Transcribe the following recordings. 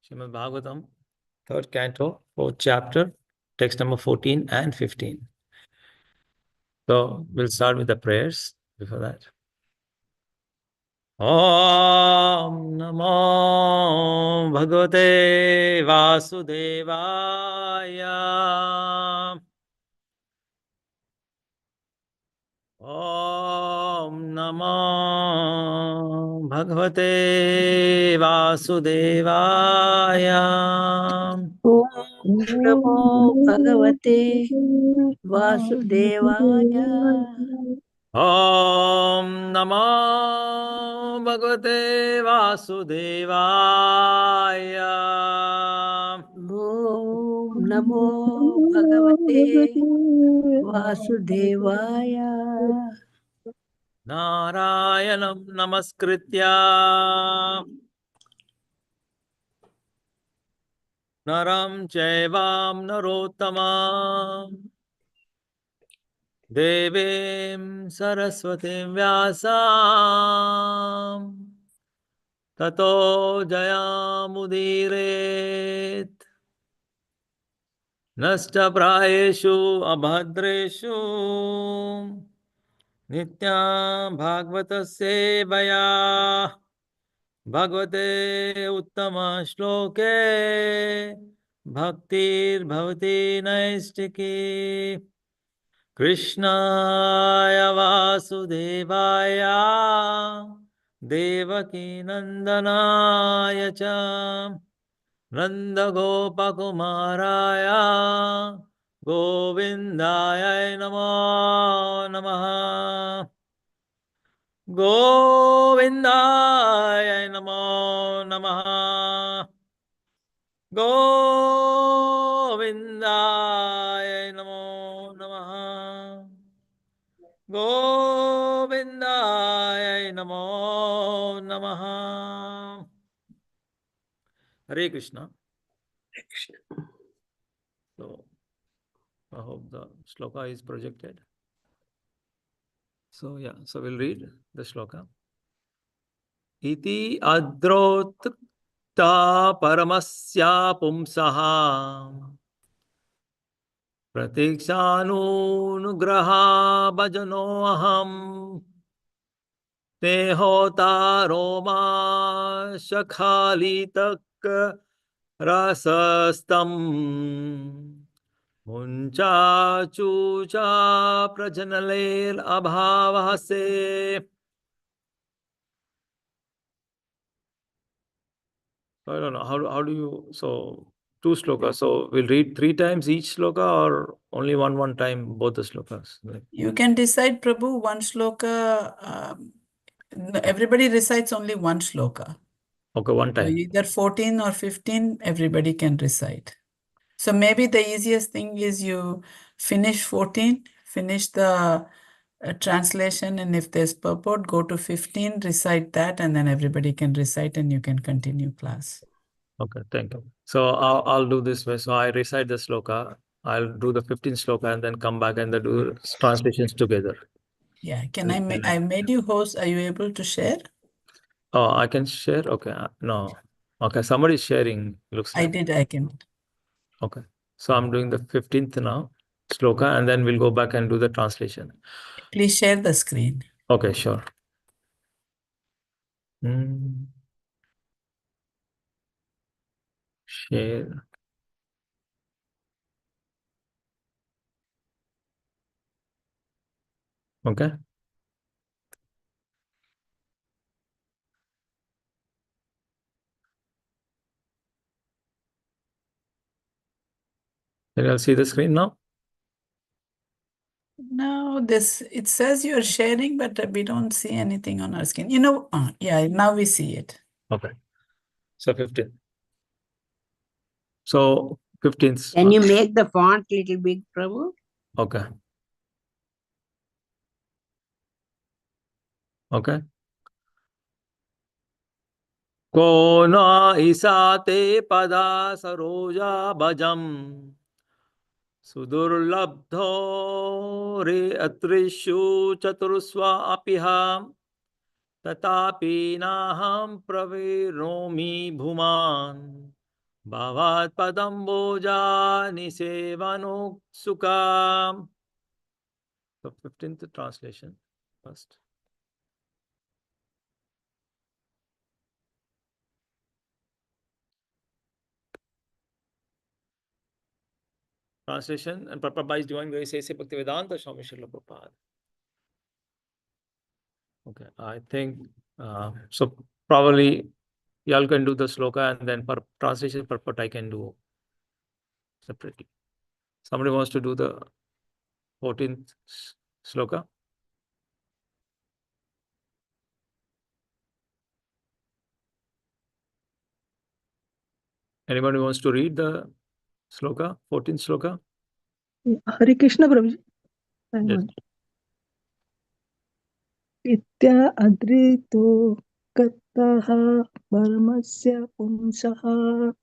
Srimad Bhagavatam, third canto, fourth chapter, text number 14 and 15. So we'll start with the prayers before that. Om Namo Bhagavate Vasudevaya. Om Namo Bhagavate Vasudevaya. Om Namo Bhagavate Vasudevaya. Om Namo Bhagavate Vasudevaya. Om Namo Bhagavate Vasudevaya. Narayanam Namaskritya Naram Chaivam Narottamam Devim Saraswatim Vyasam Tato Jayamudiret Nasta Prayeshu Abhadreshu Nityam Bhagavata Sevaya Bhagavate Uttama Shloke Bhaktir Bhavati Naistiki Krishnaya Vasudevaya Devaki Nandanaya Cha Nanda Gopakumaraya Govindaya Namo Namaha Govindaya Namo Namaha Govindaya Namo Namaha Govindaya Namo Namaha. Hare Krishna. So I hope the shloka is projected. So so we'll read the shloka. Iti adrot ta paramasya pumsaha pratikshānugraha bhajano aham te hota roma shakhalitak rasastam muncha chucha prajanalel abhavase. I don't know. How do you, so two slokas. So we'll read three times each sloka or only one time both the slokas? You can decide, Prabhu, one shloka. Everybody recites only one shloka. Okay, one So time. either 14 or 15, everybody can recite. So maybe the easiest thing is you finish 14, finish the translation, and if there's purport, go to 15, recite that, and then everybody can recite and you can continue class. Okay, thank you. So I'll do this way. So I recite the sloka. I'll do the 15th sloka and then come back and then do translations together. Yeah, can I made you host. Are you able to share? Oh, I can share? Okay, no. Okay, somebody's sharing, looks like. I can. Okay, so I'm doing the 15th now, sloka, and then we'll go back and do the translation. Please share the screen. Okay, sure. Share. Okay. Can you see the screen now? No, it says you're sharing, but we don't see anything on our screen. Yeah, now we see it. Okay. So 15. So 15th. Can you make the font little big, Prabhu? Okay. Okay. Ko na isate pada saroja bhajam sudurlabdho re atrishu chatursva apiham tatapi naham praviromi bhuman Bhavat padamboja nisevanuksuka. The 15th translation first. Translation and purport by His Divine Grace A.C. Bhaktivedanta Swami Srila Prabhupada. Okay, I think so. Probably y'all can do the sloka and then for translation purport I can do separately. Somebody wants to do the 14th sloka? Anybody wants to read the sloka, 14th sloka? Hare Krishna Prabhuji. Yes. Itya adrito kattaha parmasya pumsaha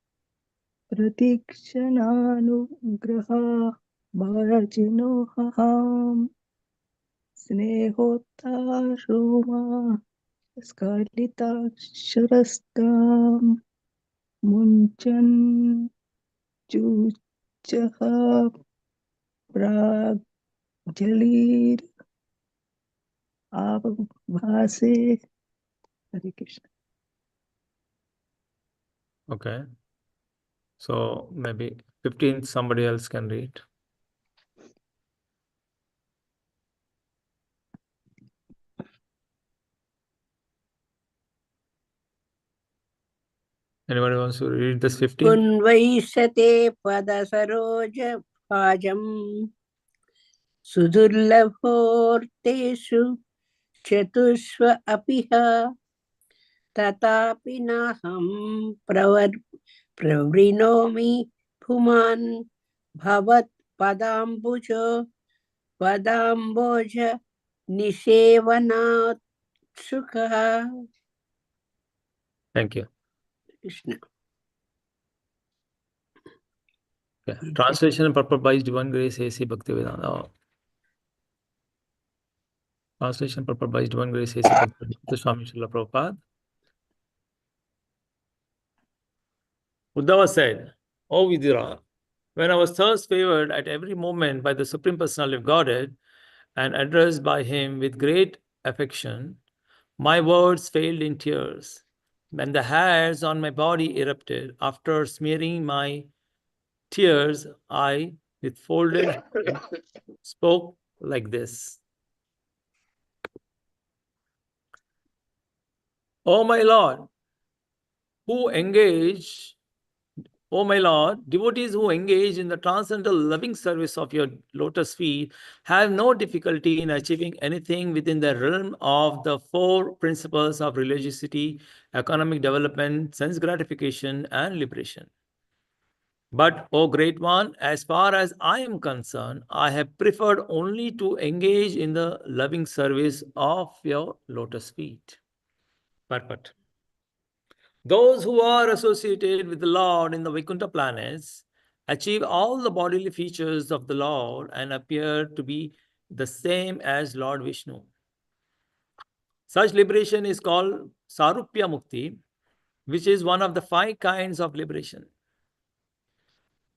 pratikshananugraha bharajinoham snehotta roma skalita sharastam munchan chuchaha pragjalir avabhase. Hare Krishna. Okay. So maybe 15th somebody else can read. Anybody wants to read this 15th? कुन्वैषते पदसरोज भाजम् सुदुर्लभोर्तेषु चतुष्व अपि ह तथापि नाहं प्रवृणोमि पुमान् भवत् पदाम्बोज निषेवनात् सुखः. Thank you. Krishna. Okay. Translation and purport by His Divine Grace A.C. Bhaktivedanta. Translation purport by His Divine Grace A.C. Bhaktivedanta Swami Srila Prabhupada. Uddhava said, O Vidura, when I was thus favored at every moment by the Supreme Personality of Godhead and addressed by Him with great affection, my words failed in tears. When the hairs on my body erupted, after smearing my tears, I, with folded hands, spoke like this. O my Lord, who engage O my Lord, devotees who engage in the transcendental loving service of your lotus feet have no difficulty in achieving anything within the realm of the four principles of religiosity, economic development, sense gratification, and liberation. But, O Great One, as far as I am concerned, I have preferred only to engage in the loving service of your lotus feet. Purport. Those who are associated with the Lord in the Vaikuntha planets achieve all the bodily features of the Lord and appear to be the same as Lord Vishnu. Such liberation is called Sarupya Mukti, which is one of the 5 kinds of liberation.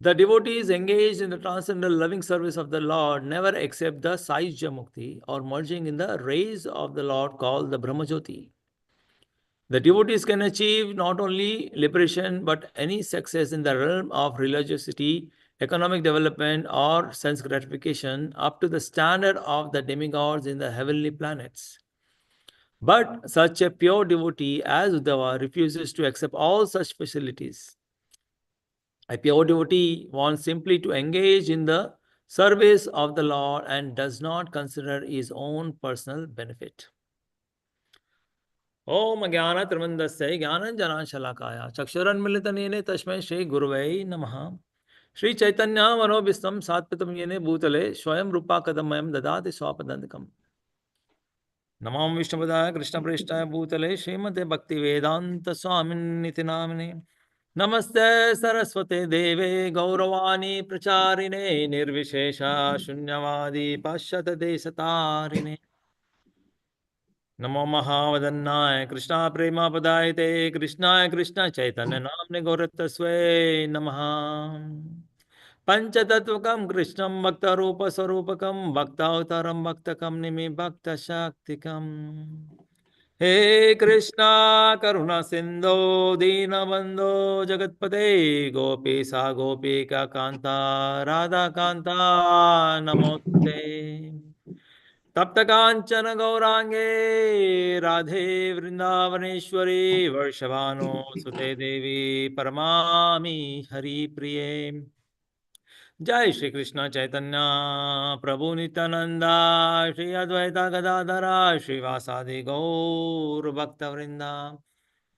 The devotees engaged in the transcendental loving service of the Lord never accept the Saijya Mukti or merging in the rays of the Lord called the Brahmajyoti. The devotees can achieve not only liberation but any success in the realm of religiosity, economic development, or sense gratification up to the standard of the demigods in the heavenly planets. But such a pure devotee as Uddhava refuses to accept all such facilities. A pure devotee wants simply to engage in the service of the Lord and does not consider his own personal benefit. ओम ज्ञानतिमिरन्धस्य ज्ञानाञ्जनशलाकया चक्षुरुन्मीलितं तस्मै श्रीगुरवे नमः श्रीचैतन्यमनोभीष्टं स्थापितं येन भूतले स्वयं रूपा कदमयं ददाति स्वापदन्तिकम् नमो विष्णुपदाय कृष्णप्रेष्ठाय भूतले श्रीमते भक्तिवेदान्तस्वामिन्निति नामिने नमस्ते सरस्वते देवे गौरवाणी प्रचारिणे निर्विशेषा शून्यवादी पाश्चात्यदेशतारिणे Namo Mahavadannaya Krishna Prema Padayate Krishnaya Krishna Chaitanya Namne Gauratasve Namaha Panchatatvakam Krishnam Bhakta Rupa Sarupakam Bhakta Avtaram Bhaktakam Nimi Bhakta Shaktikam He Krishna Karuna Sindhu Dinabandhu Jagatpate Gopisa Gopika Kanta Radha Kanta Namaste तप्त कांचन गौरांगे राधे वृंदावनेश्वरी वर्षभानो सुते देवी परमामि हरि प्रिये जय श्री कृष्ण चैतन्य प्रभु नित्यानंदा श्री अद्वैता गदाधरा श्रीवासादि गौर भक्त वृंदा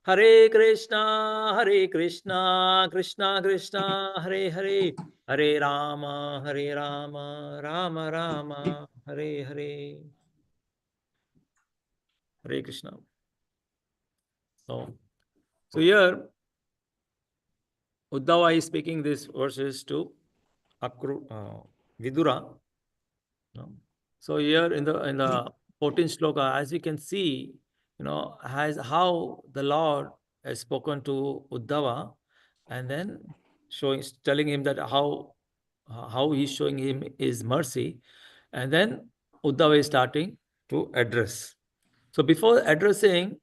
हरे Krishna Krishna Krishna Hare Hare Hare Ram Ram Ram Hare Hare Hare Krishna. So here Uddhava is speaking these verses to Vidura. No? So here in the 14th sloka, as we can see, has how the Lord has spoken to Uddhava, and then telling him that how he's showing him his mercy, and then Uddhava is starting to address. So before addressing,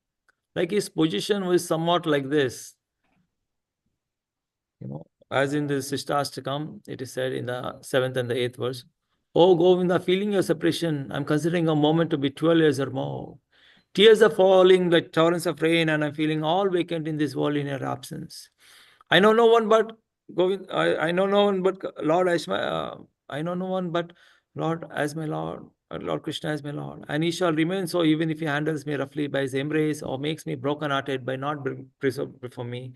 like his position was somewhat like this, as in the Sishtastakam, it is said in the 7th and the 8th verse, "Oh Govinda, feeling your separation, I'm considering a moment to be 12 years or more. Tears are falling like torrents of rain, and I'm feeling all vacant in this world in your absence. I know no one but Govind. I know no one but Lord as my. I know no one but Lord as my Lord. Lord Krishna as my Lord, and He shall remain so even if He handles me roughly by His embrace or makes me broken-hearted by not being preserved before me.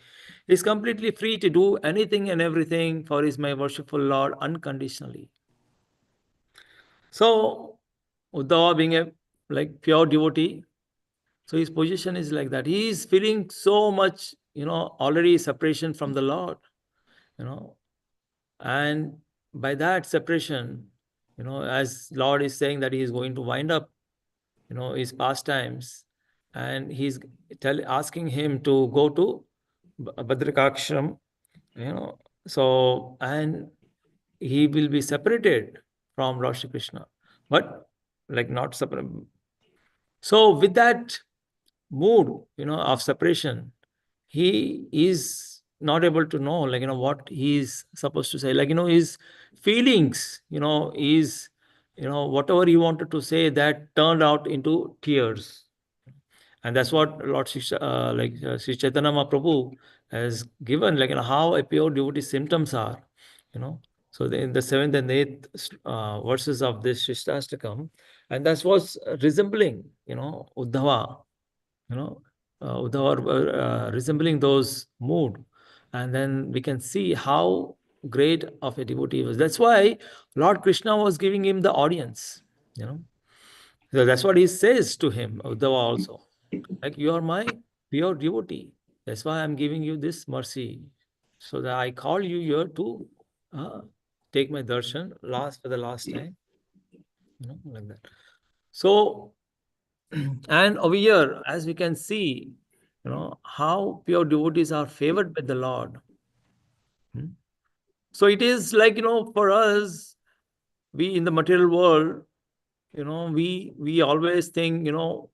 He is completely free to do anything and everything, for He is my worshipful Lord unconditionally." So Uddhava being a pure devotee, so his position is like that. He is feeling so much, already separation from the Lord, and by that separation, as Lord is saying that He is going to wind up, his pastimes, and he's asking him to go to Badrikakshram, so, and he will be separated from Lord Shri Krishna, but not separate. So with that mood, of separation, he is not able to know, what he is supposed to say. His feelings, is, whatever he wanted to say, that turned out into tears. And that's what Lord Sri Chaitanya Mahaprabhu has given, how a pure devotee's symptoms are, So in the 7th and 8th verses of this Shishtastakam, and that's what's resembling, Uddhava, Uddhava resembling those mood. And then we can see how great of a devotee he was. That's why Lord Krishna was giving him the audience, So that's what he says to him, Uddhava also. You are my pure devotee. That's why I'm giving you this mercy. So that I call you here to take my darshan for the last time. Like that. So, and over here, as we can see, how pure devotees are favored by the Lord. So it is for us, we in the material world, we always think,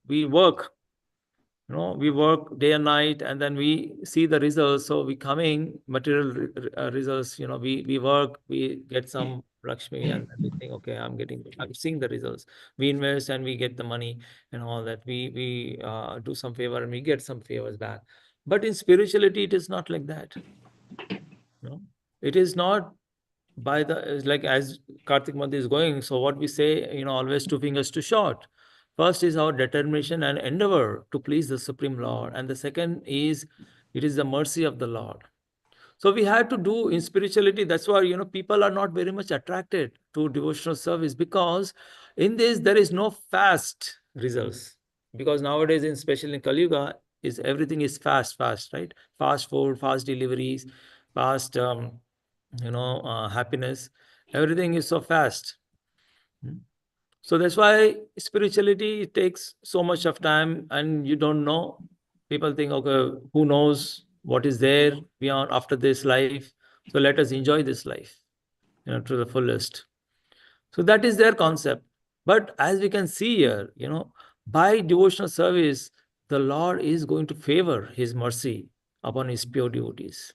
we work, we work day and night, and then we see the results. So we coming material results, we work, we get some Lakshmi, and then we think, okay, I'm seeing the results. We invest and we get the money and all that. We do some favor and we get some favors back. But in spirituality, it is not like that. It is not by the, as Kartik Mandi is going. So what we say, always 2 fingers too short. First is our determination and endeavor to please the Supreme Lord. And the second is, it is the mercy of the Lord. So we have to do in spirituality. That's why, people are not very much attracted to devotional service, because in this, there is no fast results. Because nowadays, especially in Kali Yuga, everything is fast, right? Fast food, fast deliveries, fast, happiness. Everything is so fast. So that's why spirituality takes so much of time, and you don't know. People think, okay, who knows what is there beyond after this life? So let us enjoy this life, to the fullest. So that is their concept. But as we can see here, by devotional service, the Lord is going to favor His mercy upon His pure devotees.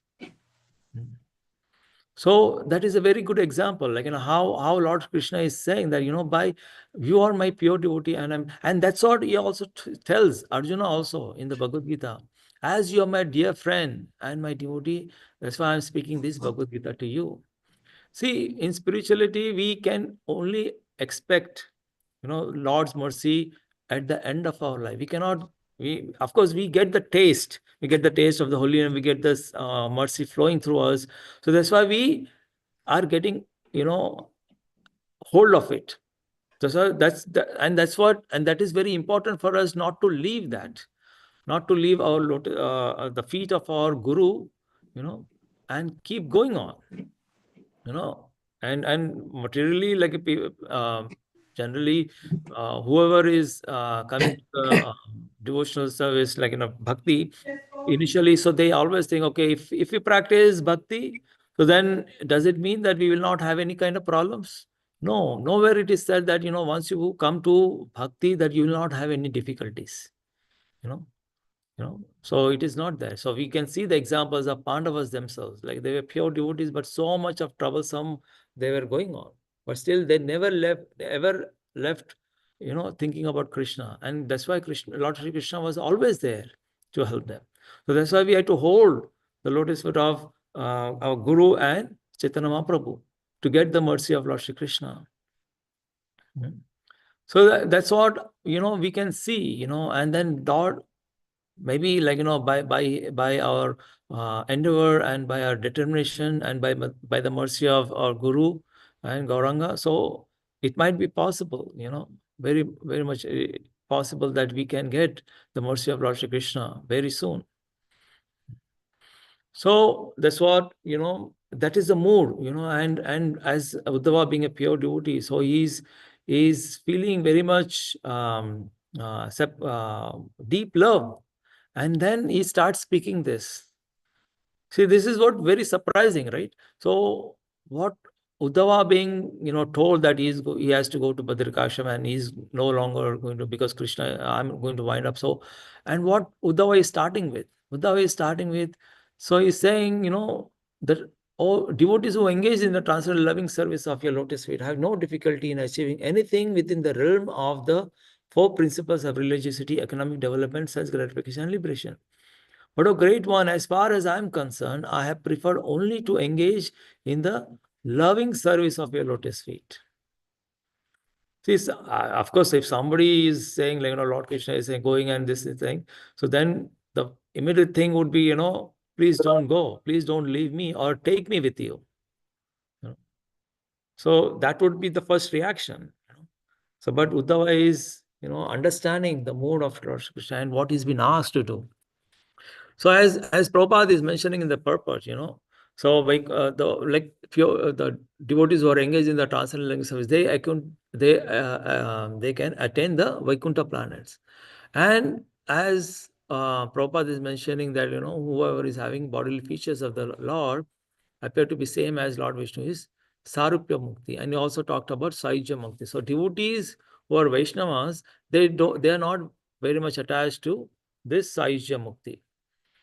So that is a very good example, like how Lord Krishna is saying that by you are my pure devotee, and that's what he also tells Arjuna also in the Bhagavad Gita. As you are my dear friend and my devotee, that's why I'm speaking this Bhagavad Gita to you. See, in spirituality, we can only expect, Lord's mercy at the end of our life. We cannot. Of course, we get the taste. We get the taste of the holy, and we get this mercy flowing through us. So that's why we are getting, hold of it. So and that is very important for us not to leave that, not to leave our the feet of our guru, and keep going on. And materially, like generally, whoever is coming to the devotional service, like bhakti, initially, so they always think, okay, if we practice bhakti, so then does it mean that we will not have any kind of problems? No, nowhere it is said that once you come to bhakti, that you will not have any difficulties. So it is not there. So we can see the examples of Pandavas themselves, like they were pure devotees, but so much of troublesome they were going on, but still they never ever left thinking about Krishna. And that's why Lord Sri Krishna was always there to help them. So that's why we had to hold the lotus feet of our Guru and Chaitanya Mahaprabhu to get the mercy of Lord Sri Krishna. So that's what we can see, and then Lord, maybe like by our endeavor and by our determination and by the mercy of our Guru and Gauranga, so it might be possible, very very much possible that we can get the mercy of Lord Shri Krishna very soon. So that's what that is the mood, and as Uddhava being a pure devotee, so he's feeling very much deep love. And then he starts speaking this. See, this is what very surprising, right? So what Uddhava being, told that he has to go to Badrikasham and he's no longer going to, because Krishna, I'm going to wind up. So, and what Uddhava is starting with? Uddhava is starting with, so he's saying, that all devotees who engage in the transcendental loving service of your lotus feet have no difficulty in achieving anything within the realm of the four principles of religiosity, economic development, self gratification, and liberation. But a great one, as far as I'm concerned, I have preferred only to engage in the loving service of your lotus feet. See, of course, if somebody is saying, like, Lord Krishna is saying, going and this thing, so then the immediate thing would be, please don't go, please don't leave me or take me with you. So that would be the first reaction. So, but Uddhava is, understanding the mood of Lord Krishna and what he's been asked to do. So as Prabhupada is mentioning in the purport, so like the devotees who are engaged in the transcendental living service, they can attain the Vaikuntha planets. And as Prabhupada is mentioning that whoever is having bodily features of the Lord appear to be same as Lord Vishnu is Sarupya Mukti. And he also talked about Saijya Mukti. So devotees who are Vaishnavas, they are not very much attached to this Saijya Mukti.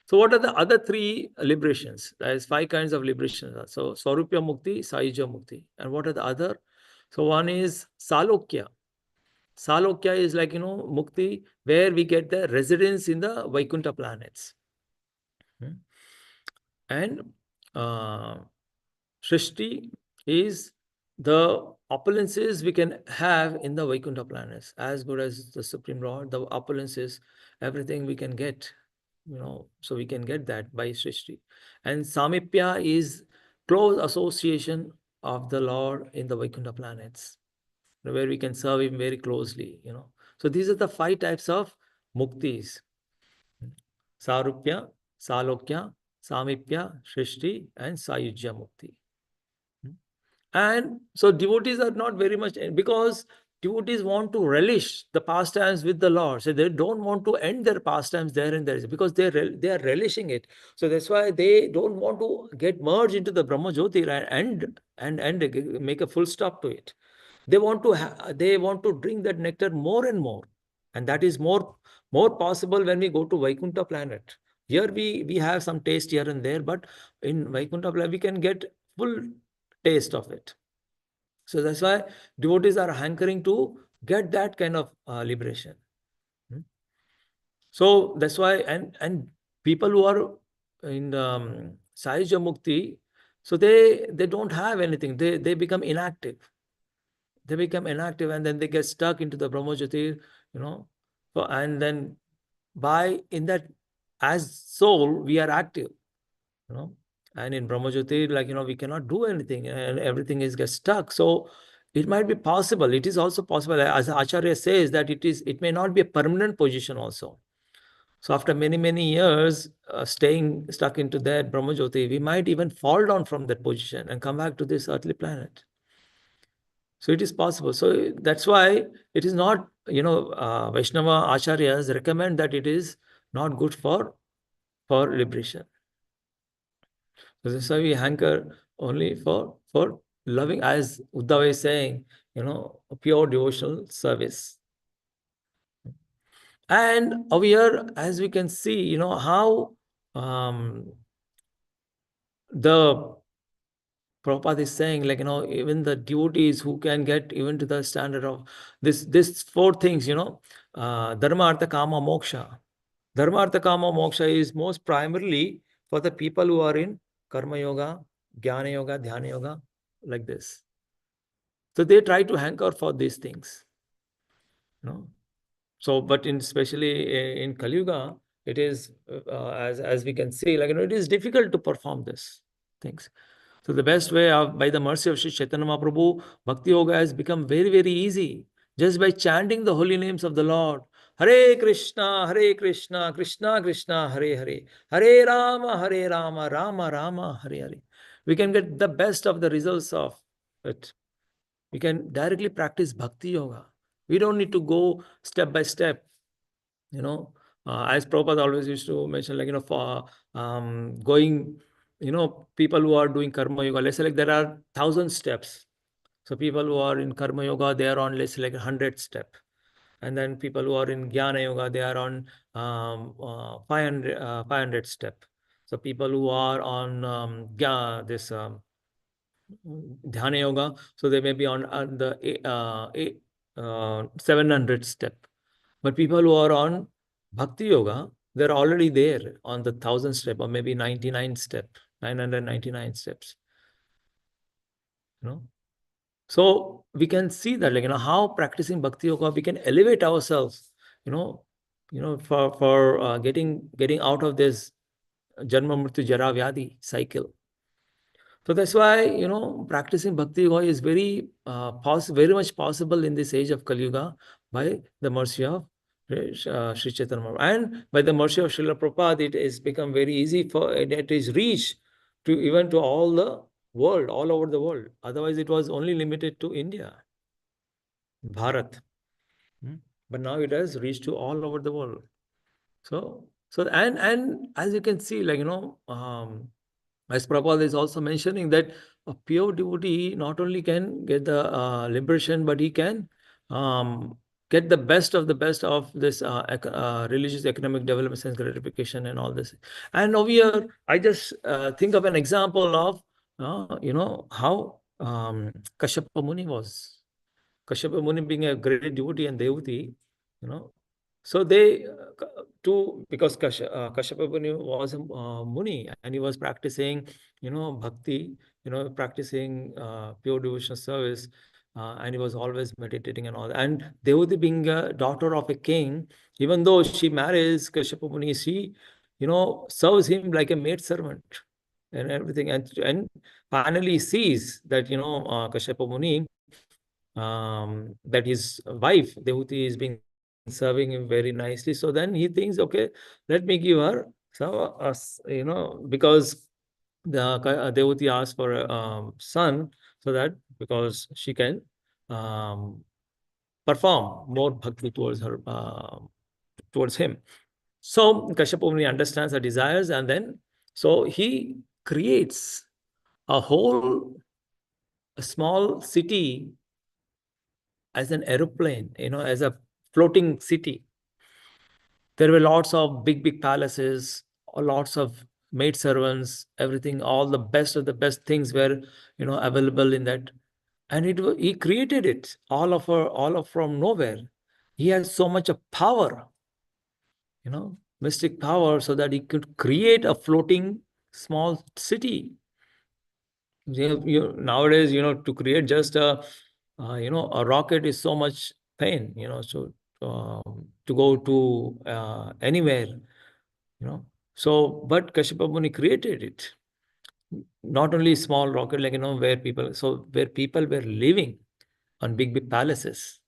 So what are the other three liberations? There is 5 kinds of liberations. So Swarupya Mukti, Saijya Mukti. And what are the other? So one is Salokya. Salokya is like, Mukti, where we get the residence in the Vaikuntha planets. And Shrishti is the opulences we can have in the Vaikuntha planets. As good as the Supreme Lord, the opulences, everything we can get. So we can get that by Srishti. And Samipya is close association of the Lord in the Vaikuntha planets, where we can serve him very closely, So these are the 5 types of muktis. Sarupya, Salokya, Samipya, Srishti, and Sayujya Mukti. And so devotees are not very much, because devotees want to relish the pastimes with the Lord. So they don't want to end their pastimes there and there because they are relishing it. So that's why they don't want to get merged into the Brahma Jyoti and make a full stop to it. They want to drink that nectar more and more, and that is more possible when we go to Vaikuntha planet. Here we have some taste here and there, but in Vaikuntha planet we can get full taste of it. So that's why devotees are hankering to get that kind of liberation. So that's why, and people who are in Sahija Mukti, so they don't have anything. They become inactive. They become inactive, and then they get stuck into the Brahmajyoti, and then in that, as soul, we are active, and in Brahmajyoti, we cannot do anything, and everything gets stuck. So it might be possible. It is also possible, as Acharya says, that it may not be a permanent position also. So after many years staying stuck into that Brahmajyoti, we might even fall down from that position and come back to this earthly planet. So it is possible. So that's why it is not, Vaishnava Acharyas recommend that it is not good for liberation. So that's why we hanker only for loving, as Uddhava is saying, pure devotional service. And over here, as we can see, how the Prabhupada is saying, even the devotees who can get even to the standard of this four things, Dharma, Artha, Kama, Moksha. Dharma, Artha, Kama, Moksha is most primarily for the people who are in Karma Yoga, Jnana Yoga, Dhyana Yoga, like this. So they try to hanker for these things. So, but especially in Kali Yuga, it is, as we can see, it is difficult to perform these things. So the best way by the mercy of Sri Chaitanya Mahaprabhu, Bhakti Yoga has become very easy. Just by chanting the holy names of the Lord. Hare Krishna, Krishna Krishna, Hare Hare. Hare Rama, Rama Rama, Hare Hare. We can get the best of the results of it. We can directly practice Bhakti Yoga. We don't need to go step by step. As Prabhupada always used to mention, for going, people who are doing Karma Yoga, let's say there are 1,000 steps. So people who are in Karma Yoga, they are on, let's say 100 step. And then people who are in Jnana Yoga, they are on 500 step. So people who are on Dhyana Yoga, so they may be on the 700 step. But people who are on Bhakti Yoga, they're already there on the 1,000 step or maybe 99 step, 999 steps. So we can see that, how practicing Bhakti Yoga, we can elevate ourselves, for getting out of this Janma Mrityu Jara Vyadi cycle. So that's why, practicing Bhakti Yoga is very much possible in this age of Kali Yuga by the mercy of Sri Chaitanya Mahaprabhu. And by the mercy of Srila Prabhupada, it has become very easy it is reached even to all the world, all over the world. Otherwise, it was only limited to India, Bharat. But now it has reached to all over the world. So and as you can see, as Prabhupada is also mentioning that a pure devotee not only can get the liberation, but he can get the best of this religious, economic development, sense gratification, and all this. And over here, I just think of an example of, how Kashyapa Muni was. Kashyapa Muni being a great devotee and devotee, so they, because Kashyapa Muni was a Muni, and he was practicing, bhakti, practicing pure devotional service, and he was always meditating and all that. And Devati being a daughter of a king, even though she marries Kashyapa Muni, she, serves him like a maid servant and everything. And finally sees that, Kashyapa Muni, that his wife, Dehuti, is being serving him very nicely. So then he thinks, okay, let me give her because the Dehuti asked for a son, so that because she can perform more bhakti towards her, towards him. So Kashyapa Muni understands her desires, and then so he creates a small city as an aeroplane, as a floating city. There were lots of big palaces, lots of maid servants, everything, all the best of the best things were, available in that. And he created it all of from nowhere. He has so much of power, mystic power, so that he could create a floating small city. Nowadays, to create just a rocket is so much pain, so to go to anywhere, So, but Kashyapa Muni created it. Not only small rocket, like, where people were living on big palaces.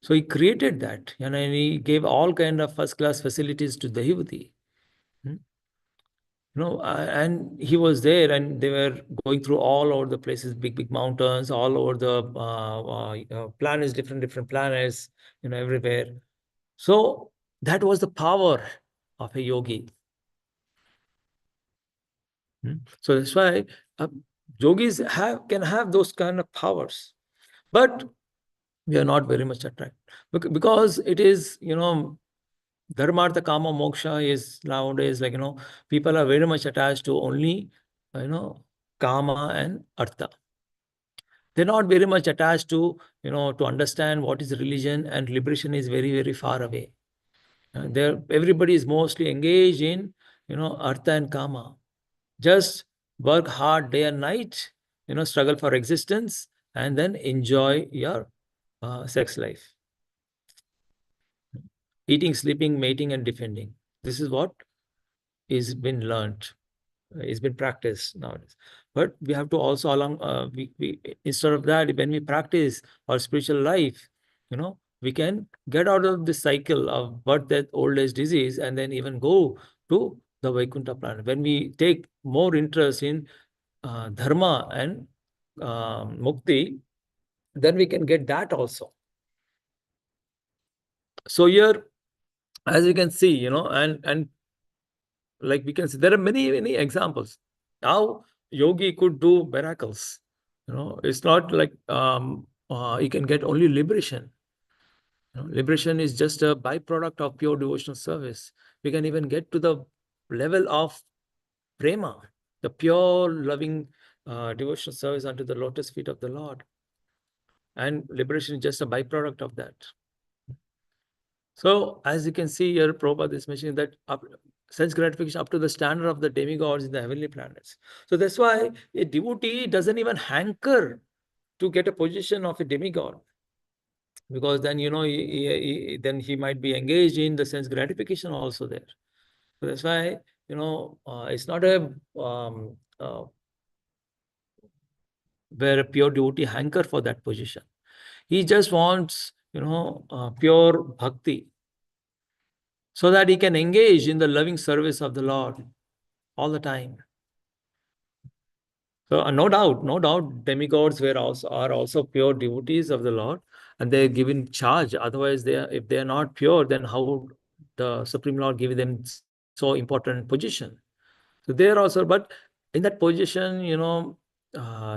So he created that, and he gave all kind of first-class facilities to the Devotee. And he was there, and they were going through all over the places, big mountains, all over the planets, different planets, everywhere. So that was the power of a yogi. So that's why yogis can have those kind of powers, but we are not very much attracted because it is, dharmartha kama moksha is nowadays, like, people are very much attached to only, kama and artha. They're not very much attached to, to understand what is religion, and liberation is very far away. Everybody is mostly engaged in, artha and kama. Just work hard day and night, struggle for existence, and then enjoy your sex life. Eating, sleeping, mating, and defending. This is what is been learned, is been practiced nowadays. But we have to also we instead of that, when we practice our spiritual life, we can get out of this cycle of birth, death, old age, disease, and then even go to the Vaikuntha planet. When we take more interest in dharma and mukti, then we can get that also. So here, as you can see, and like we can see, there are many examples how yogi could do miracles. It's not like you can get only liberation. Liberation is just a byproduct of pure devotional service. We can even get to the level of prema, the pure loving devotional service unto the lotus feet of the Lord. And liberation is just a byproduct of that. So, as you can see here, Prabhupada is mentioning that sense gratification up to the standard of the demigods in the heavenly planets. So that's why a devotee doesn't even hanker to get a position of a demigod, because then, then he might be engaged in the sense gratification also there. So that's why, it's not a where a pure devotee hanker for that position. He just wants, pure bhakti, so that he can engage in the loving service of the Lord all the time. So no doubt, demigods are also pure devotees of the Lord, and they're given charge. Otherwise, if they are not pure, then how would the Supreme Lord give them so important position? So they are also, but in that position,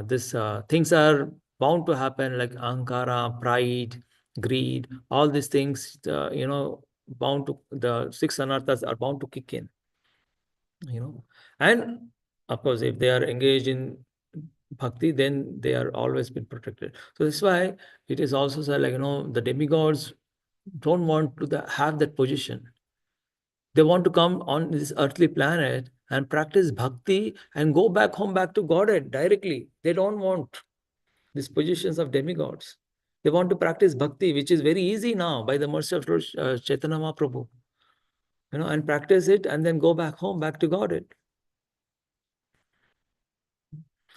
this things are bound to happen, like ahankara, pride, greed, all these things, bound to, the six anarthas are bound to kick in, and of course, if they are engaged in bhakti, then they are always been protected. So that's why it is also said, like, the demigods don't want to have that position. They want to come on this earthly planet and practice bhakti and go back home, back to Godhead directly. They don't want these positions of demigods. They want to practice bhakti, which is very easy now by the mercy of Lord Chaitanya Mahaprabhu, and practice it and then go back home, back to Godhead.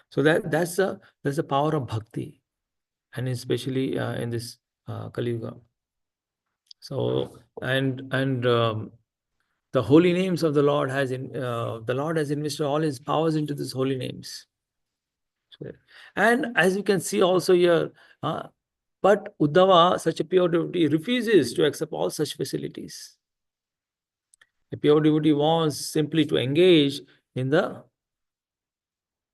So that's the power of bhakti, and especially in this Kali Yuga. So the holy names of the Lord the Lord has invested all his powers into these holy names. And as you can see also here, But Uddhava, such a pure devotee, refuses to accept all such facilities. A pure devotee wants simply to engage in the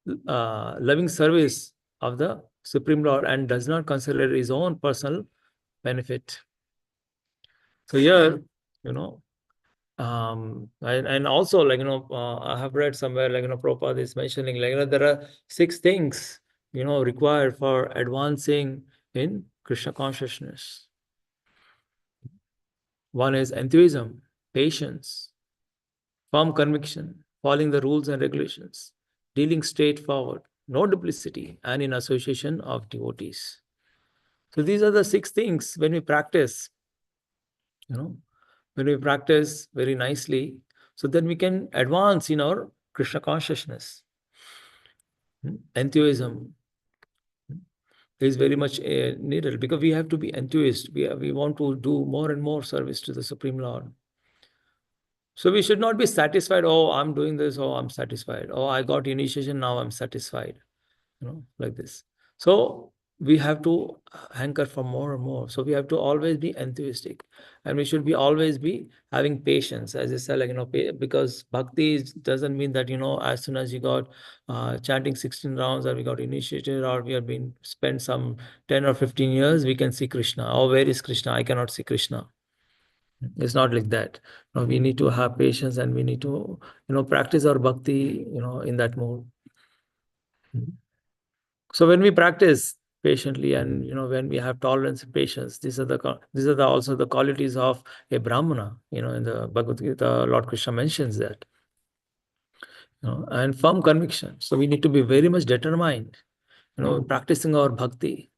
loving service of the Supreme Lord and does not consider his own personal benefit. So here, and also, I have read somewhere, Prabhupada is mentioning, there are 6 things, required for advancing in Krishna consciousness. One is enthusiasm, patience, firm conviction, following the rules and regulations, dealing straightforward, no duplicity, and in association of devotees. So these are the 6 things when we practice, when we practice very nicely, so then we can advance in our Krishna consciousness. Enthusiasm is very much needed because we have to be enthused. We want to do more and more service to the Supreme Lord. So we should not be satisfied. Oh, I'm doing this. Oh, I'm satisfied. Oh, I got initiation. Now I'm satisfied. Like this. So we have to hanker for more and more. So we have to always be enthusiastic, and we should be always be having patience. As I said, because bhakti doesn't mean that as soon as you got chanting 16 rounds, or we got initiated, or we have been spent some 10 or 15 years, we can see Krishna. Oh, where is Krishna? I cannot see Krishna. It's not like that. We need to have patience, and we need to practice our bhakti in that mode. So when we practice patiently, and when we have tolerance and patience, these are also the qualities of a brahmana. In the Bhagavad Gita, Lord Krishna mentions that. And firm conviction. So we need to be very much determined, practicing our bhakti.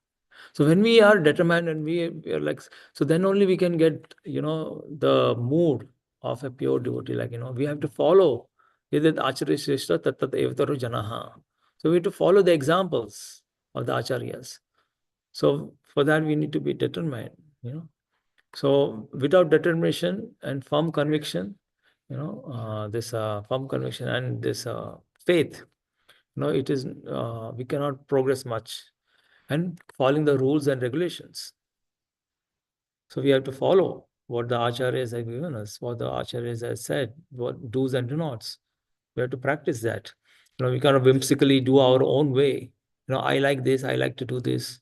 So when we are determined, and we are like, so then only we can get the mood of a pure devotee. We have to follow Yadat Acharya Shrestha Tattat Evataru Janaha. So we have to follow the examples of the acharyas. So for that we need to be determined. So without determination and firm conviction, this firm conviction and this faith, it is we cannot progress much. And following the rules and regulations. So we have to follow what the acharyas have given us, what the acharyas have said, what do's and do nots. We have to practice that. We cannot whimsically do our own way. I like this, I like to do this.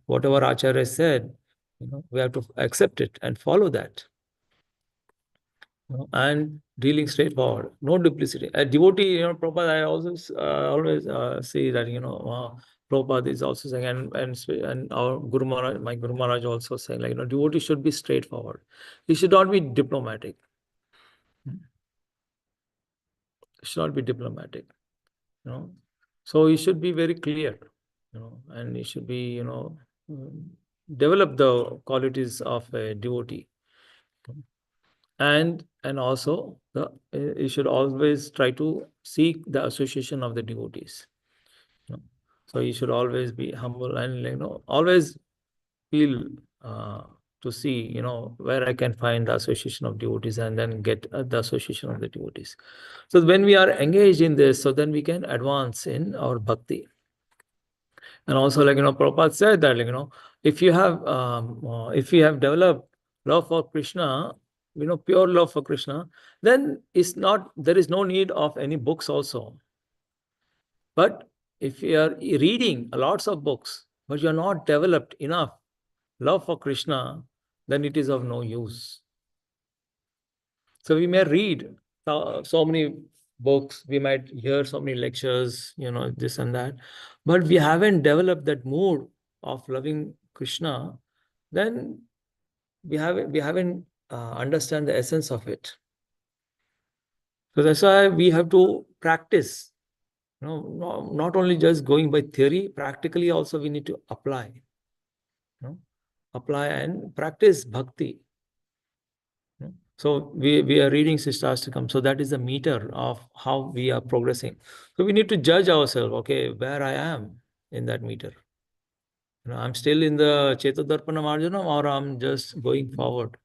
Whatever acharya said, we have to accept it and follow that. And dealing straightforward, no duplicity. A devotee, Prabhupada, I also always say that, Prabhupada is also saying, and our Guru Maharaj, my Guru Maharaj also saying, devotee should be straightforward. He should not be diplomatic. Should not be diplomatic. So he should be very clear, and he should be, develop the qualities of a devotee. And also you should always try to seek the association of the devotees. So you should always be humble, and always feel to see where I can find the association of devotees, and then get the association of the devotees. So when we are engaged in this, so then we can advance in our bhakti. And also, Prabhupada said that, if you have developed love for Krishna, pure love for Krishna, then there is no need of any books also. But if you are reading lots of books, but you are not developed enough love for Krishna, then it is of no use. So we may read so many books, we might hear so many lectures, this and that, but we haven't developed that mood of loving Krishna, then we haven't understand the essence of it. So that's why we have to practice. Not only just going by theory, practically also we need to apply. Apply and practice bhakti. So we are reading Shikshashtakam. So that is the meter of how we are progressing. So we need to judge ourselves, okay, where I am in that meter. I'm still in the Chetadarpana Marjanam, or I'm just going forward.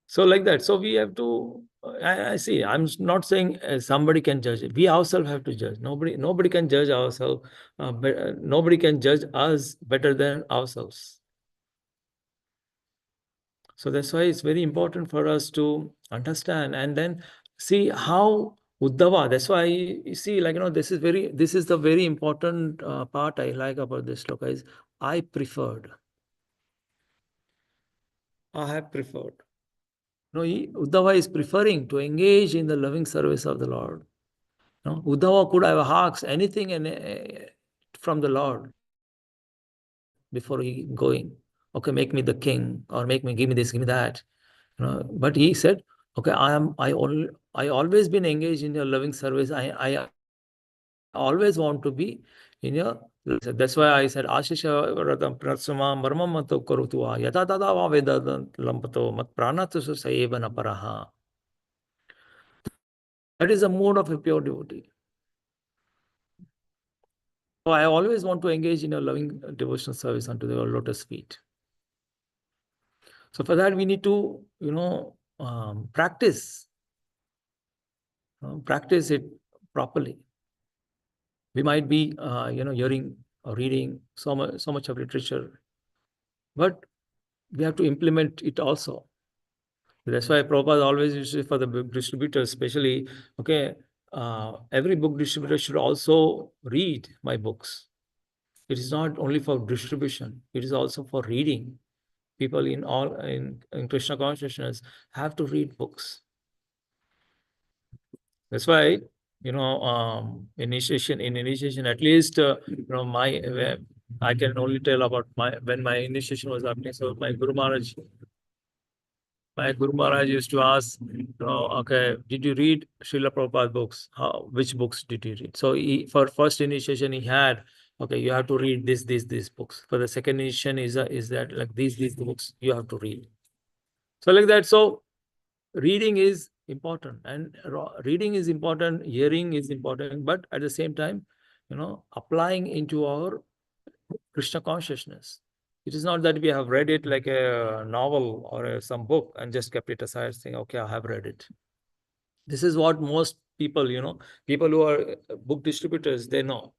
So like that. So we have to I see. I'm not saying somebody can judge it. We ourselves have to judge. Nobody can judge ourselves. Nobody can judge us better than ourselves. So that's why it's very important for us to understand and then see how Uddhava. That's why you see, like, this is the very important part I like about this sloka is I have preferred. No, Uddhava is preferring to engage in the loving service of the Lord. No, Uddhava could have asked anything from the Lord before he going. Okay, make me the king, or give me this, give me that. But he said, okay, I always been engaged in your loving service. I always want to be in your. That's why I said, Ashisha Vratam Pratsuma Marmamato Korutua Yata Tata Veda Lampato Mat Pranatu Sayevana Paraha. That is a mode of a pure devotee. So I always want to engage in a loving devotional service unto the lotus feet. So for that, we need to, practice it properly. We might be, hearing or reading so much of literature, but we have to implement it also. That's why Prabhupada always used to say for the book distributors, especially, every book distributor should also read my books. It is not only for distribution; it is also for reading. People in Krishna consciousness have to read books. That's why, initiation, at least, I can only tell about when my initiation was happening. So my Guru Maharaj used to ask, okay, did you read Srila Prabhupada books? Which books did you read? So for first initiation, he had, okay, you have to read these books. For the second initiation is that like these books you have to read. So like that. So reading is important, and reading is important, hearing is important, but at the same time, applying into our Krishna consciousness. It is not that we have read it like a novel or some book and just kept it aside saying, okay, I have read it. This is what most people, people who are book distributors, they know.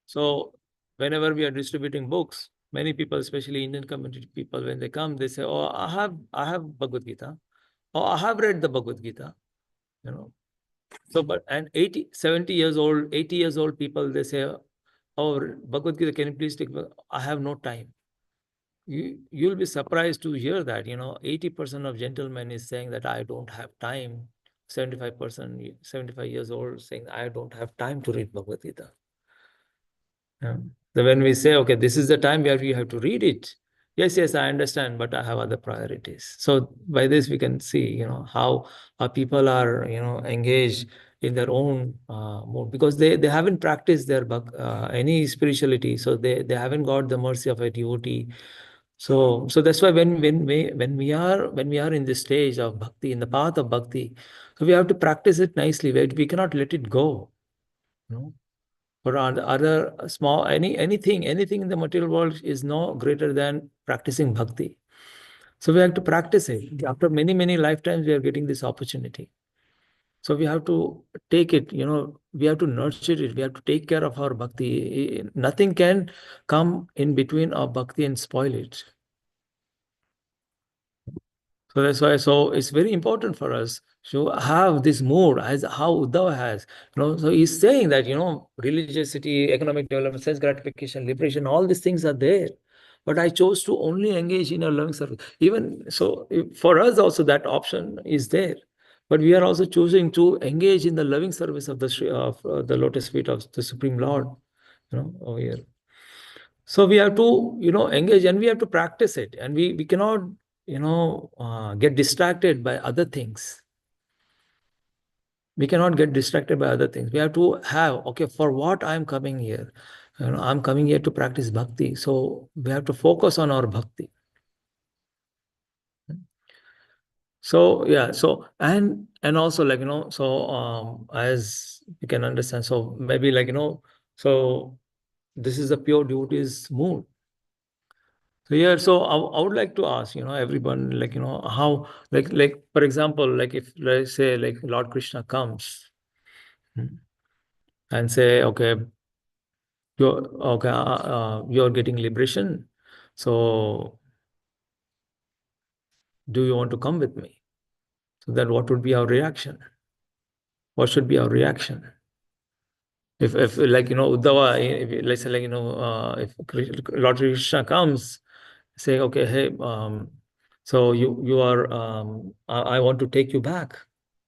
So whenever we are distributing books, many people, especially Indian community people, when they come, they say, oh, I have Bhagavad Gita. Oh, I have read the Bhagavad Gita. So, but and 70 years old, 80 years old people, they say, oh, Bhagavad Gita, can you please take? I have no time. You'll be surprised to hear that, 80% of gentlemen is saying that I don't have time. 75%, 75 years old saying I don't have time to read Bhagavad Gita. So when we say, okay, this is the time where you have to read it. Yes, I understand, but I have other priorities. So by this we can see, how people are, engaged in their own mode, because they haven't practiced their any spirituality, so they haven't got the mercy of a devotee. So that's why when we are in this stage of bhakti, in the path of bhakti, so we have to practice it nicely. We cannot let it go. Or other small anything in the material world is no greater than practicing bhakti. So we have to practice it. After many lifetimes, we are getting this opportunity. So we have to take it, we have to nurture it. We have to take care of our bhakti. Nothing can come in between our bhakti and spoil it. So that's why, so it's very important for us to have this mood as how Uddhava has. So he's saying that, religiosity, economic development, sense gratification, liberation, all these things are there. But I chose to only engage in a loving service. Even so, for us also that option is there. But we are also choosing to engage in the loving service of the lotus feet of the Supreme Lord, over here. So we have to, engage, and we have to practice it, and we cannot, get distracted by other things. We cannot get distracted by other things. We have to have, okay, for what I'm coming here? I'm coming here to practice bhakti. So we have to focus on our bhakti. So yeah, so and also, like, so as you can understand, so maybe, like, so this is a pure devotee's mood. So yeah, so I would like to ask, everyone, how, for example, if let's say Lord Krishna comes and say, okay, you're getting liberation, so do you want to come with me? So then what would be our reaction? What should be our reaction? If Uddhava, let's say, if Lord Krishna comes, say, okay, hey, so you are, I want to take you back.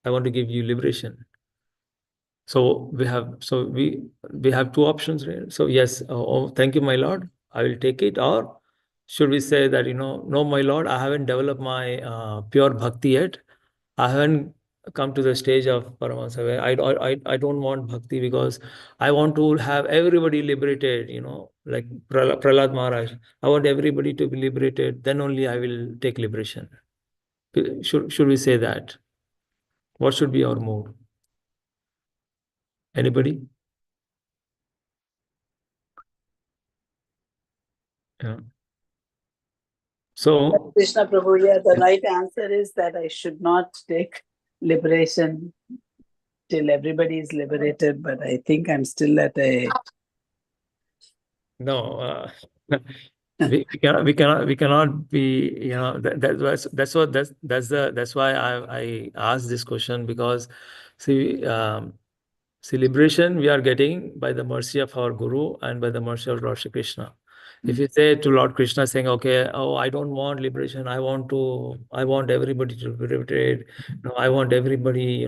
I want to give you liberation. So we have two options, right? So yes, thank you, my Lord, I will take it. Or should we say that, no, my Lord, I haven't developed my pure bhakti yet. I haven't come to the stage of Paramahansa where I don't want bhakti, because I want to have everybody liberated, like Prahlad Maharaj. I want everybody to be liberated. Then only I will take liberation. Should we say that? What should be our mood? Anybody? Yeah. So Krishna Prabhu, yeah, the right answer is that I should not take liberation till everybody is liberated, but I think I'm still at a no, we cannot be, that's why I asked this question, because see, liberation we are getting by the mercy of our Guru and by the mercy of Lord Shri Krishna. If you say to Lord Krishna saying, okay, oh, I don't want liberation, I want everybody to be liberated. No, I want everybody,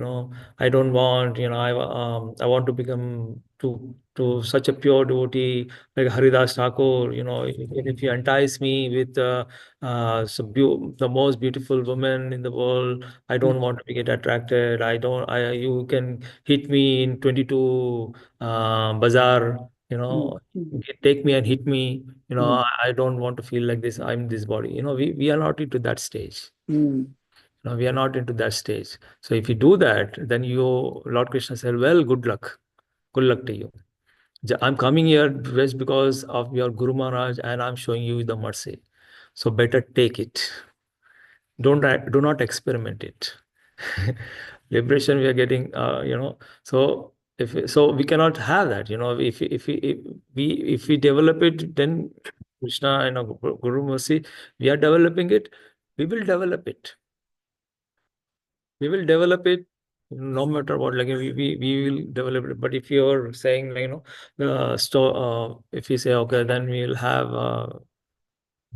I don't want, I want to become to such a pure devotee like Haridas Thakur, if you entice me with the most beautiful woman in the world, I don't want to get attracted. You can hit me in 22 bazaar, take me and hit me. I don't want to feel like this. I'm this body. We are not into that stage. We are not into that stage. So if you do that, then Lord Krishna said, well, good luck. Good luck to you. I'm coming here just because of your Guru Maharaj, and I'm showing you the mercy. So better take it. Do not experiment it. Liberation we are getting, so we cannot have that. If we develop it, then Krishna and Guru mercy, we are developing it. We will develop it. We will develop it no matter what. Like we will develop it. But if you're saying, if you say, okay, then we'll have.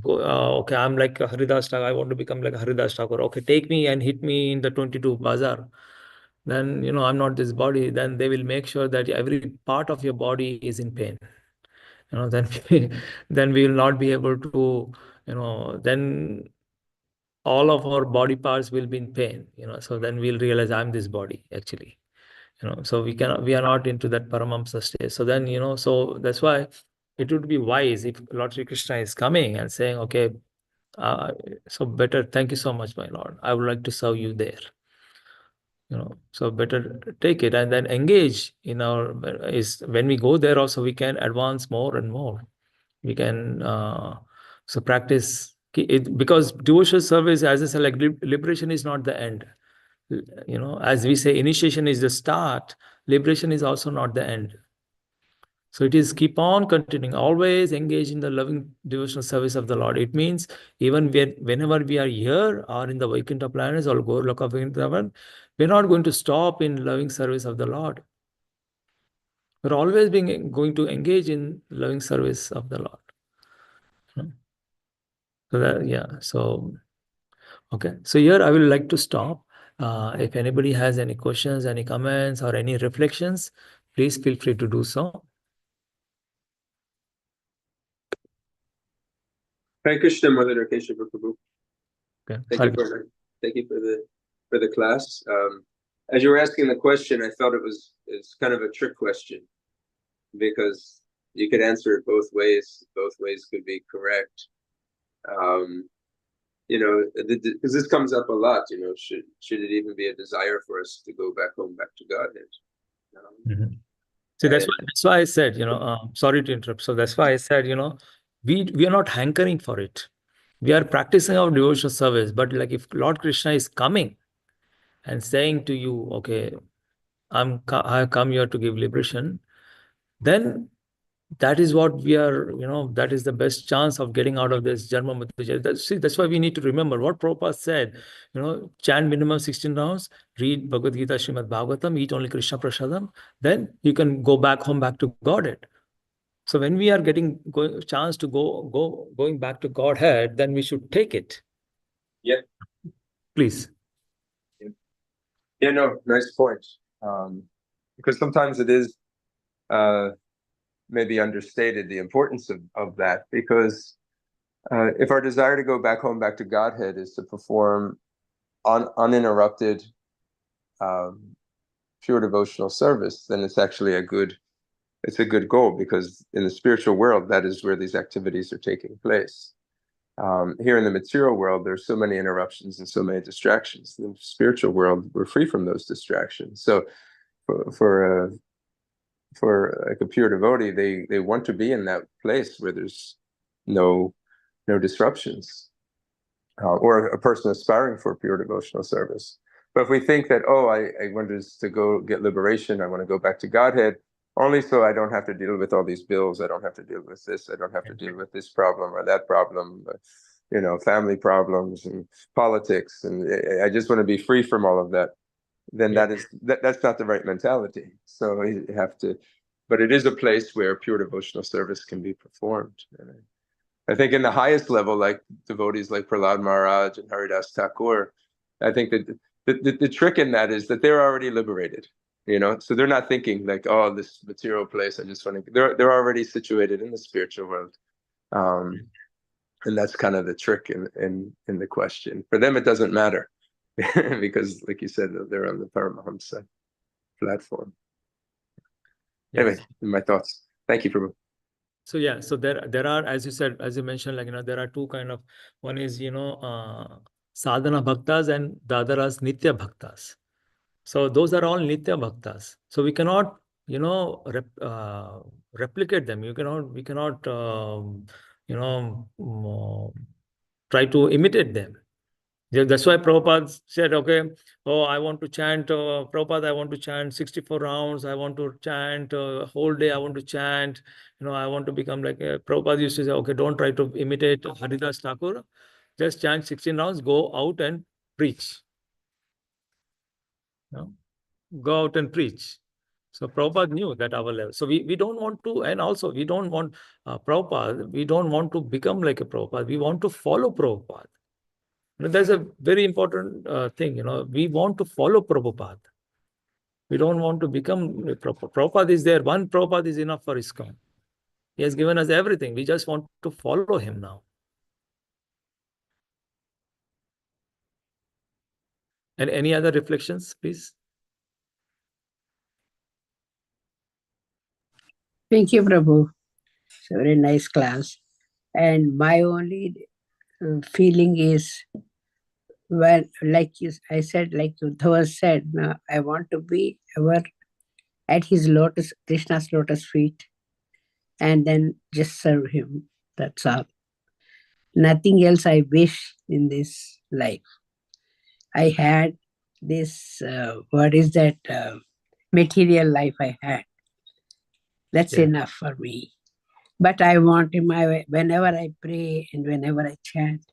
Okay, I'm like a Haridas Thakur. I want to become like a Haridas Thakur. Okay, take me and hit me in the 22 bazaar. Then, I'm not this body. Then they will make sure that every part of your body is in pain. Then then we will not be able to, then all of our body parts will be in pain. So then we'll realize I'm this body actually. So we are not into that Paramahamsa stage. So then, so that's why it would be wise if Lord Sri Krishna is coming and saying, okay, so better, thank you so much, my Lord. I would like to serve you there. So better take it and then engage in is when we go there also, we can advance more and more. We can, so practice it, because devotional service, as I said, like liberation is not the end. As we say, initiation is the start, liberation is also not the end. So it is keep on continuing, always engage in the loving devotional service of the Lord. It means even whenever we are here or in the Vaikuntha planets or Goloka Vrindavan, we're not going to stop in loving service of the Lord. We're always going to engage in loving service of the Lord. So that, yeah. So okay. So here I will like to stop. If anybody has any questions, any comments, or any reflections, please feel free to do so. Hare Krishna, Murlidhara Keshava Prabhu. Okay. Thank you for the class. As you were asking the question, I felt it's kind of a trick question, because you could answer it both ways. Both ways could be correct. Because this comes up a lot. Should it even be a desire for us to go back home, back to Godhead? See, that's why I said, sorry to interrupt. So that's why I said, we are not hankering for it. We are practicing our devotional service, but like if Lord Krishna is coming and saying to you, okay, I have come here to give liberation, then that is what we are, that is the best chance of getting out of this Janma Mrityu. See, that's why we need to remember what Prabhupada said, chant minimum 16 rounds, read Bhagavad Gita, Srimad Bhagavatam, eat only Krishna Prasadam, then you can go back home, back to Godhead. So when we are getting chance to going back to Godhead, then we should take it. Yeah. Please. Yeah, no, nice point. Because sometimes it is maybe understated, the importance of that, because if our desire to go back home, back to Godhead is to perform uninterrupted, pure devotional service, then it's actually a good goal, because in the spiritual world, that is where these activities are taking place. Here in the material world, there's so many interruptions and so many distractions. In the spiritual world, we're free from those distractions. So for like a pure devotee, they want to be in that place where there's no disruptions, or a person aspiring for pure devotional service. But if we think that, I want to go get liberation, I want to go back to Godhead, only so I don't have to deal with all these bills, I don't have to deal with this, I don't have to deal with this problem or that problem, family problems and politics, and I just want to be free from all of that, then that's not the right mentality. So you have to, but it is a place where pure devotional service can be performed. I think in the highest level, like devotees like Prahlad Maharaj and Haridas Thakur, I think that the trick in that is that they're already liberated, so they're not thinking like, oh, this material place, I just want to, they're already situated in the spiritual world. And that's kind of the trick in the question. For them, it doesn't matter because, like you said, they're on the Paramahamsa platform. Yes. Anyway, my thoughts. Thank you, Prabhu. So yeah, so there are, as you mentioned, like there are two kind of, one is sadhana bhaktas and the other is nitya bhaktas. So those are all nitya bhaktas. So we cannot replicate them. We cannot try to imitate them. Yeah, that's why Prabhupada said, okay, I want to chant, Prabhupada, I want to chant 64 rounds, I want to chant whole day, I want to chant, I want to become like, Prabhupada used to say, okay, don't try to imitate Haridas Thakur, just chant 16 rounds, go out and preach. Go out and preach. So Prabhupada knew that our level. So we don't want to, and also we don't want Prabhupada, we don't want to become like a Prabhupada, we want to follow Prabhupada. There's a very important thing, we want to follow Prabhupada. We don't want to become Prabhupada. Prabhupada is there. One Prabhupada is enough for ISKCON. He has given us everything. We just want to follow him now. And any other reflections, please? Thank you, Prabhu. It's a very nice class. And my only feeling is, when, I said, like Uddhava said, I want to be ever at his lotus, Krishna's lotus feet, and then just serve him. That's all. Nothing else I wish in this life. I had this, material life I had. That's enough for me. But I want him, whenever I pray and whenever I chant,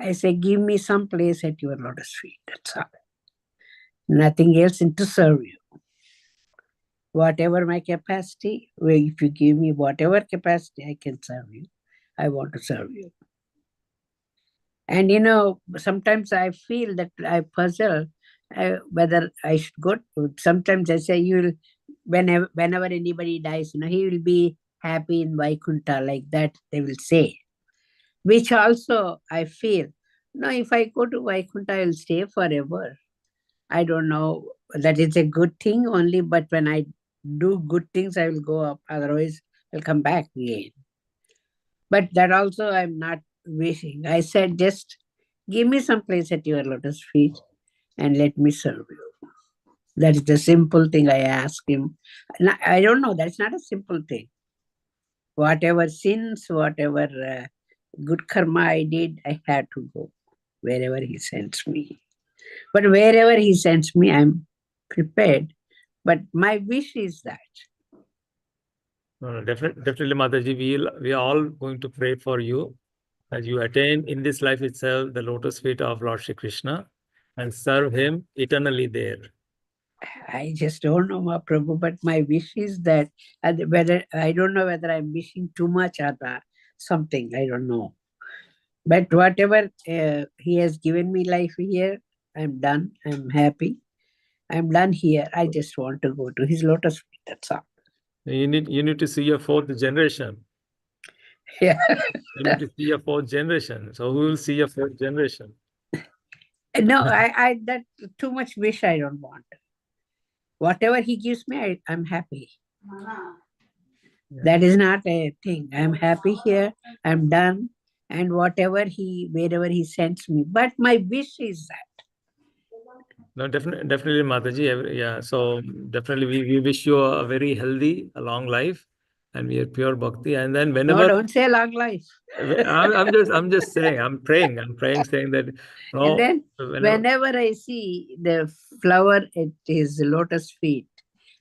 I say, give me some place at your lotus feet. That's all. Nothing else, and to serve you. Whatever my capacity, if you give me whatever capacity I can serve you, I want to serve you. And sometimes I feel that I puzzle whether I should go. Sometimes I say, whenever anybody dies, he will be happy in Vaikuntha, like that they will say. Which also I feel, if I go to Vaikuntha, I will stay forever. I don't know, that is a good thing only, but when I do good things, I will go up. Otherwise, I'll come back again. But that also I'm not wishing. I said, just give me some place at your lotus feet and let me serve you. That is the simple thing I ask him. I don't know, that's not a simple thing. Whatever sins, whatever good karma I did, I had to go wherever he sends me. But wherever he sends me, I'm prepared. But my wish is that. No, definitely, Mataji, we are all going to pray for you as you attain in this life itself the lotus feet of Lord Shri Krishna and serve him eternally there. I just don't know, Mahaprabhu, but my wish is that whether I don't know whether I'm wishing too much or something, I don't know. But whatever he has given me life here, I'm done. I'm happy. I'm done here. I just want to go to his lotus feet. That's all. You need to see your fourth generation. Yeah. You need to see your fourth generation. So who will see your fourth generation? No, I that too much wish I don't want. Whatever he gives me, I'm happy. Yeah. That is not a thing. I'm happy here. I'm done. And wherever he sends me. But my wish is that. No, definitely, Mataji. Yeah. So definitely, we wish you a very healthy, a long life, and we are pure bhakti. And then No, whenever don't say long life. I'm just saying, I'm praying, saying that. No, And then whenever, whenever I see the flower at his lotus feet,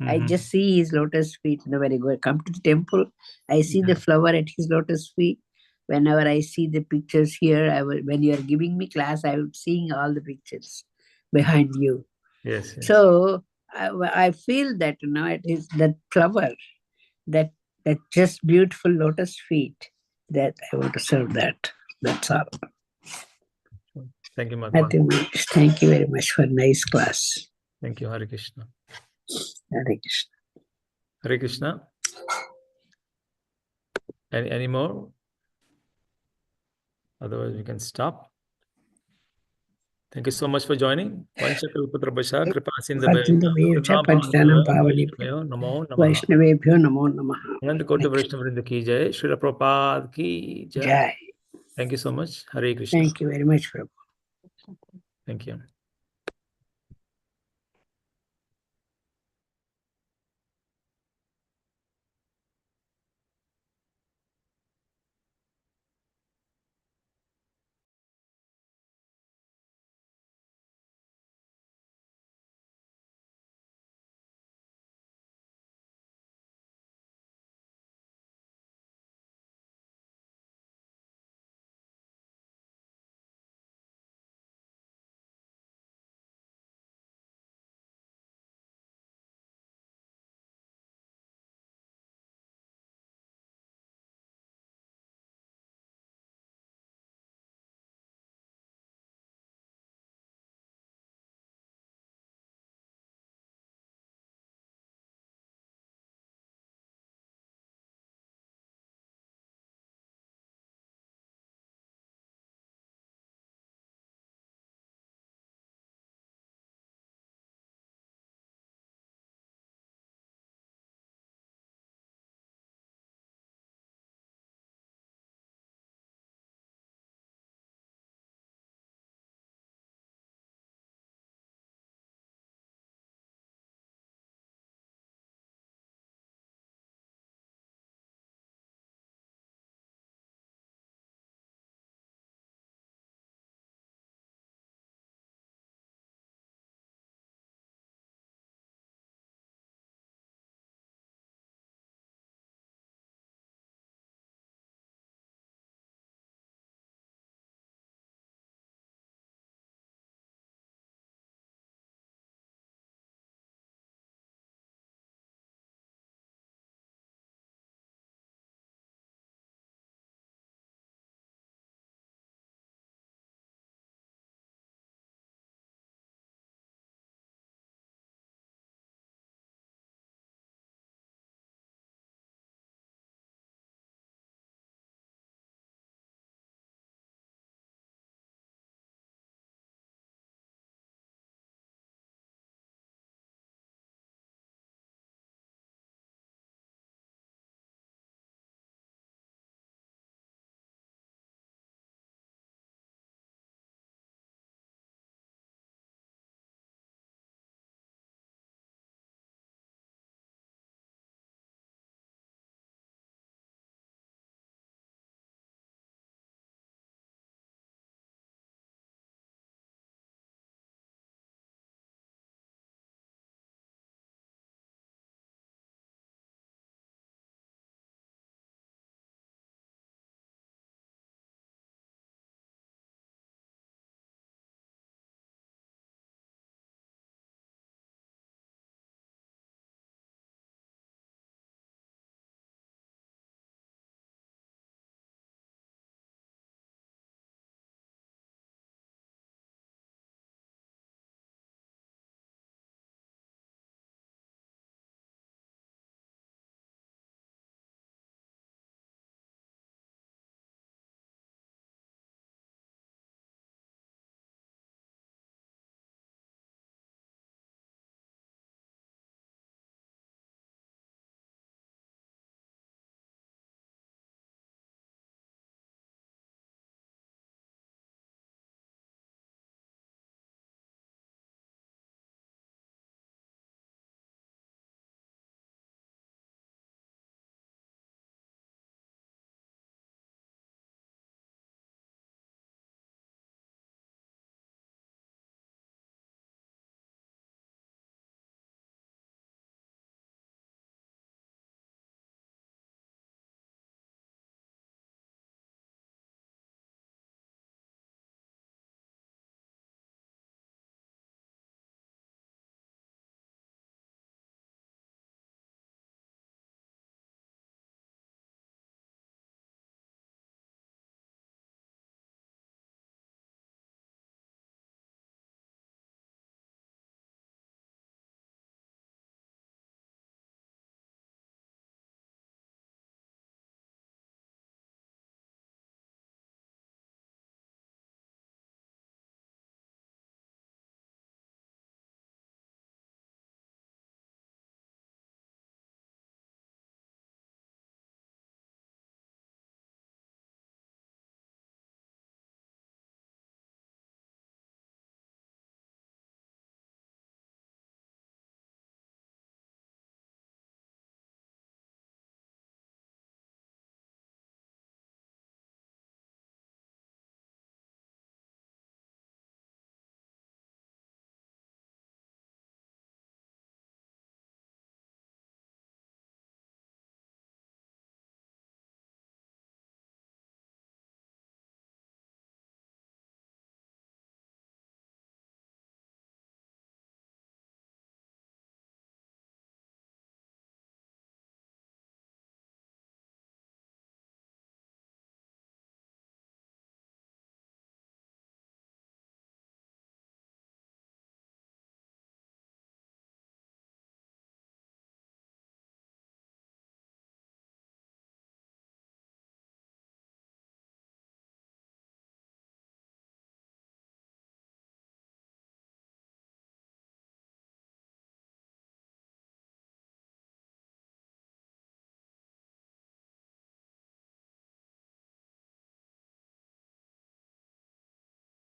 I Mhm. just see his lotus feet. When I come to the temple, I see the flower at his lotus feet. Whenever I see the pictures here, when you are giving me class, I am seeing all the pictures behind you. Yes, yes. So I feel that it is that flower, that just beautiful lotus feet, that I want to serve that. That's all. Thank you, Mataji. Nothing much. Thank you very much for nice class. Thank you, Hare Krishna. Hare Krishna. Hare Krishna. Any more? Otherwise, we can stop. Thank you so much for joining. Vanchakalpatarabhasha Vaishnavebhyo cha Panchdanam Pavanebhyo. Namo Namaha. Vaishnavebhyo Namo Namaha. Anant Koti Vaishnavrinda ki jai. Srila Prabhupada ki jai. Jai. Thank you so much. Hare Krishna. Thank you very much, Prabhu. Thank you.